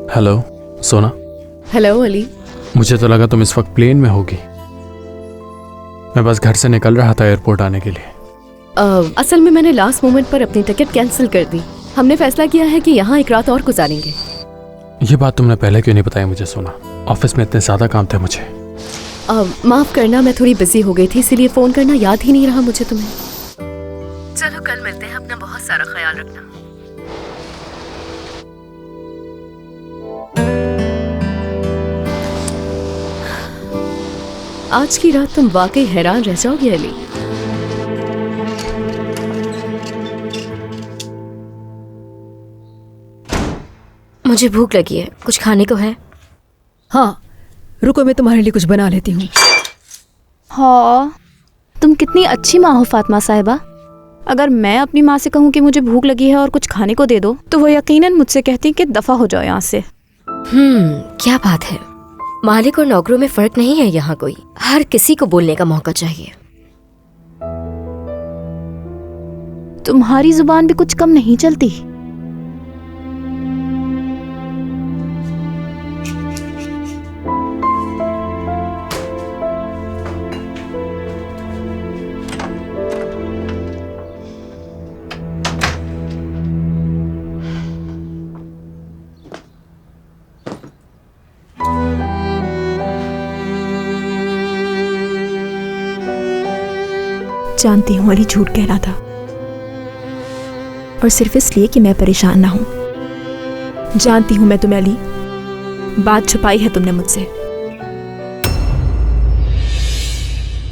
Hello सोना। Hello Ali. मुझे तो लगा तुम इस वक्त प्लेन में होगी। मैं बस घर से निकल रहा था एयरपोर्ट आने के लिए। असल में मैंने लास्ट मोमेंट पर अपनी टिकट कैंसिल कर दी। हमने फैसला किया है कि यहाँ एक रात और गुजारेंगे। ये बात तुमने पहले क्यों नहीं बताया मुझे सोना? ऑफिस में इतने ज्यादा काम थे मुझे। माफ करना, मैं थोड़ी बिजी हो गई थी, इसीलिए फोन करना याद ही नहीं रहा मुझे तुम्हें। चलो कल मिलते हैं, अपना बहुत सारा ख्याल रखना। आज की रात तुम वाकई हैरान रह जाओगे अली। मुझे भूख लगी है, कुछ खाने को है? हाँ रुको, मैं तुम्हारे लिए कुछ बना लेती हूँ। हाँ, तुम कितनी अच्छी माँ हो फातिमा साहिबा। अगर मैं अपनी माँ से कहूँ कि मुझे भूख लगी है और कुछ खाने को दे दो, तो वो यकीनन मुझसे कहती कि दफा हो जाओ यहाँ से। क्या बात है। मालिक और नौकरों में फर्क नहीं है यहाँ कोई। हर किसी को बोलने का मौका चाहिए। तुम्हारी जुबान भी कुछ कम नहीं चलती। जानती हूँ अली झूठ कह रहा था, और सिर्फ इसलिए कि मैं परेशान ना हूं। जानती हूँ मैं तुम्हें अली, बात छुपाई है तुमने मुझसे।